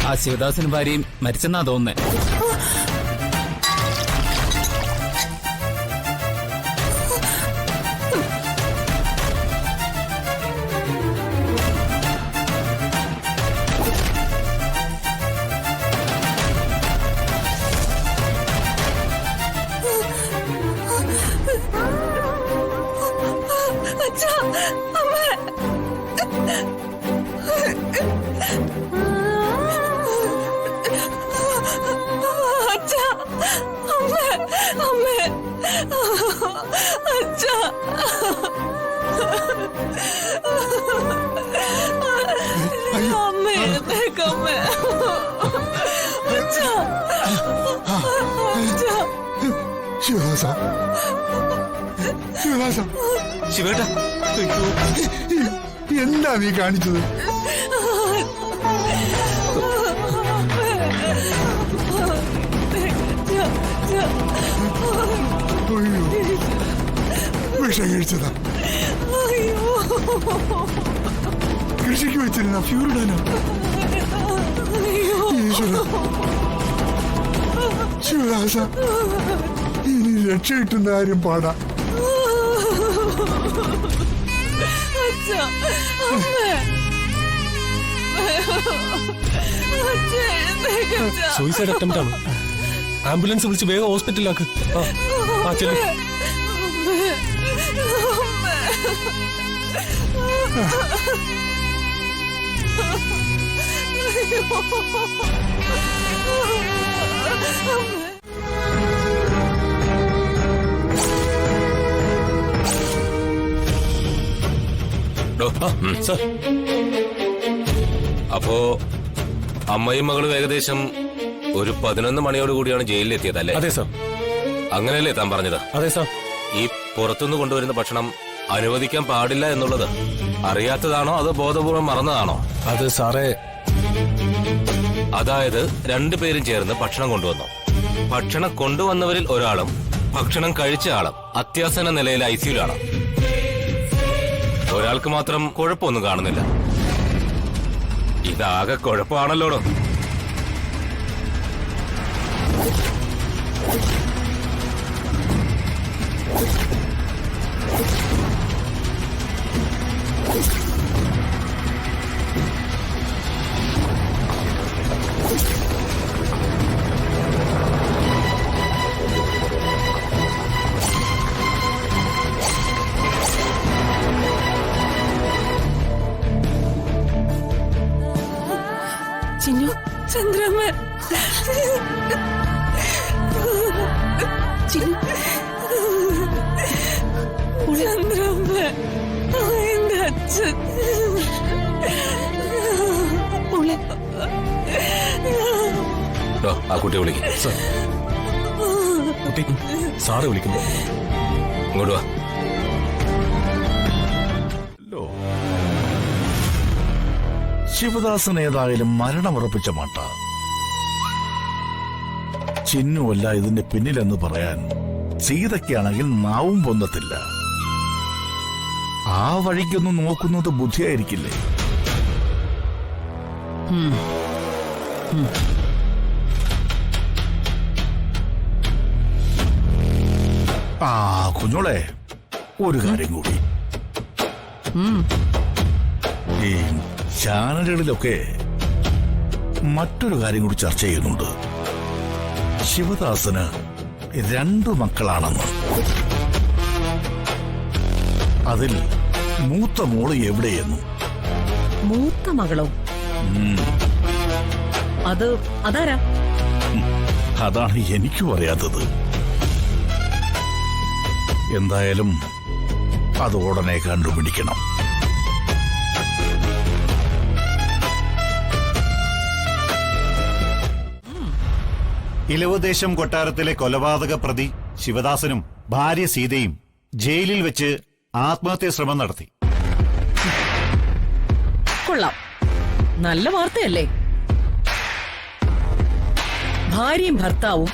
ആ ശിവദാസനും ഭാര്യയും മരിച്ചെന്നാ തോന്നുന്നേ. ശിവേട്ട, എന്താ നീ കാണിച്ചത്? വിഷം കഴിച്ചതാ. കൃഷിക്ക് വെച്ചിരുന്ന ഫ്യൂരിഡാനോ? ശിവദാസ, ഇനി രക്ഷ കിട്ടുന്ന കാര്യം പാടാ. സൂയിസൈഡ് അറ്റംപ്റ്റ് ആണ്. ആംബുലൻസ് വിളിച്ച് വേഗം ഹോസ്പിറ്റലിലാക്ക്. അപ്പോ അമ്മയും മകളും ഏകദേശം ഒരു 11 മണിയോടുകൂടിയാണ് ജയിലിലെത്തിയതല്ലേ? അതെ സാർ. അങ്ങനെയല്ലേ താൻ പറഞ്ഞത്? അതെ സാർ. ഈ പുറത്തുനിന്ന് കൊണ്ടുവരുന്ന ഭക്ഷണം അനുവദിക്കാൻ പാടില്ല എന്നുള്ളത് അറിയാത്തതാണോ അതോ ബോധപൂർവം മറന്നതാണോ? അത് സാറേ, അതായത് 2 പേരും ചേർന്ന് ഭക്ഷണം കൊണ്ടുവന്നു. ഭക്ഷണം കൊണ്ടുവന്നവരിൽ ഒരാളും ഭക്ഷണം കഴിച്ച ആളും അത്യാസന്ന നിലയിൽ ഐസിയുലാണ്. ഒരാൾക്ക് മാത്രം കുഴപ്പമൊന്നും കാണുന്നില്ല. ഇതാകെ കുഴപ്പമാണല്ലോടോ. ചിന്നു, ചന്ദ്രമ്മ, ചിന്നു, ചന്ദ്രമ്മ, എന്റെ അച്ഛൻ. ആ കുട്ടിയെ വിളിക്കും. കുട്ടി സാറ് വിളിക്കുന്നു. ഇങ്ങോട്ട് വാ. ശിവദാസൻ ഏതായാലും മരണമുറപ്പിച്ച മാട്ട. ചിന്നുവല്ല ഇതിന്റെ പിന്നിലെന്ന് പറയാൻ സീതയ്ക്കാണെങ്കിൽ നാവും പൊന്നത്തില്ല. ആ വഴിക്കൊന്നും നോക്കുന്നത് ബുദ്ധിയായിരിക്കില്ലേ? ആ കുഞ്ഞോളെ, ഒരു കാര്യം കൂടി. ഈ ചാനലുകളിലൊക്കെ മറ്റൊരു കാര്യം കൂടി ചർച്ച ചെയ്യുന്നുണ്ട്. ശിവദാസന് 2 മക്കളാണെന്ന്. അതിൽ മൂത്ത മോള് എവിടെയെന്നും. മൂത്ത മകളോ? അതാരാ? അതാണ് എനിക്കും അറിയാത്തത്. എന്തായാലും അത് ഉടനെ കണ്ടുപിടിക്കണം. ഇലവുദേശം കൊട്ടാരത്തിലെ കൊലപാതക പ്രതി ശിവദാസനും ഭാര്യ സീതയും ജയിലിൽ വെച്ച് ആത്മഹത്യാ ശ്രമം നടത്തി. കൊള്ളാം, നല്ല വാർത്തയല്ലേ? ഭാര്യയും ഭർത്താവും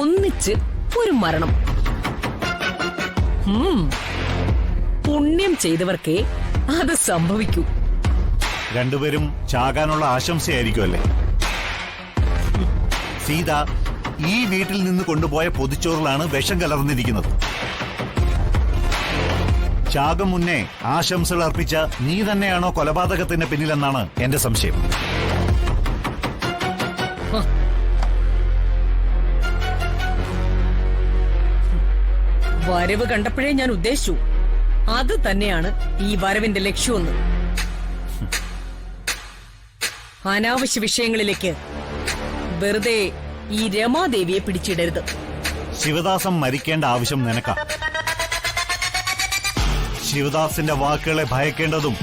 ഒന്നിച്ച് ഒരു മരണം. പുണ്യം ചെയ്തവർക്കേ അത് സംഭവിക്കൂ. രണ്ടുപേരും ചാകാനുള്ള ആശംസയായിരിക്കും അല്ലേ? സീത ഈ വീട്ടിൽ നിന്ന് കൊണ്ടുപോയ പൊതിച്ചോറിലാണ് വിഷം കലർന്നിരിക്കുന്നത്. ശാകം മുന്നേ ആശംസകൾ അർപ്പിച്ച നീ തന്നെയാണോ കൊലപാതകത്തിന് പിന്നിലെന്നാണ് എന്റെ സംശയം. വരവ് കണ്ടപ്പോഴേ ഞാൻ ഉദ്ദേശിച്ചു അത് തന്നെയാണ് ഈ വരവിന്റെ ലക്ഷ്യമെന്ന്. അനാവശ്യ വിഷയങ്ങളിലേക്ക് വെറുതെ ഈ രമാദേവിയെ പിടിച്ചിടരുത്. ശിവദാസൻ മരിക്കേണ്ട ആവശ്യം നിനക്കാ. ശിവദാസിന്റെ വാക്കുകളെ ഭയക്കേണ്ടതും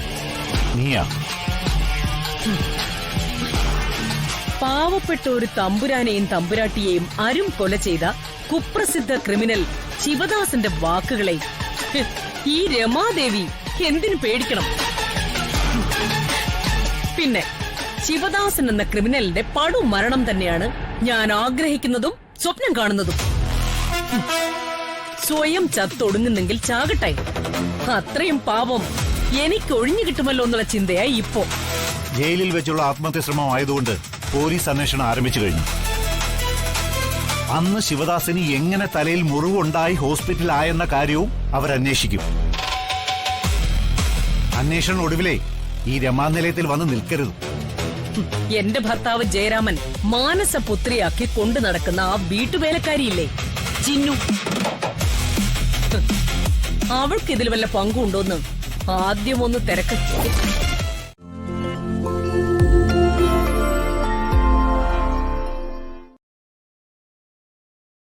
നീയാ. പാവപ്പെട്ട ഒരു തമ്പുരാനെയും തമ്പുരാട്ടിയെയും അരും കൊല ചെയ്ത കുപ്രസിദ്ധ ക്രിമിനൽ ശിവദാസന്റെ വാക്കുകളെ ഈ രമാദേവി എന്തിനു പേടിക്കണം? പിന്നെ ശിവദാസൻ എന്ന ക്രിമിനലിന്റെ പടുമരണം തന്നെയാണ് ഞാൻ ആഗ്രഹിക്കുന്നതും സ്വപ്നം കാണുന്നതും. സ്വയം ചത്തൊടുങ്ങുന്നെങ്കിൽ ചാകട്ടെ, അത്രയും പാപം എനിക്ക് ഒഴിഞ്ഞു കിട്ടുമല്ലോ എന്നുള്ള ചിന്തയായി ഇപ്പോ. ജയിലിൽ വെച്ചുള്ള ആത്മഹത്യ ശ്രമം ആയതുകൊണ്ട് പോലീസ് അന്വേഷണം ആരംഭിച്ചു കഴിഞ്ഞു. അന്ന് ശിവദാസിന് എങ്ങനെ തലയിൽ മുറിവുണ്ടായി ഹോസ്പിറ്റലായെന്ന കാര്യവും അവരന്വേഷിക്കും. അന്വേഷണം ഒടുവിലേ ഈ രമാനിലയത്തിൽ വന്ന് നിൽക്കരുത്. എന്റെ ഭർത്താവ് ജയരാമൻ മാനസപുത്രിയാക്കി കൊണ്ടു നടക്കുന്ന ആ വീട്ടുവേലക്കാരിയില്ലേ ചിന്നു, അവൾക്ക് ഇതിൽ വല്ല പങ്കുണ്ടോന്ന് ആദ്യം ഒന്ന് തിരക്ക്.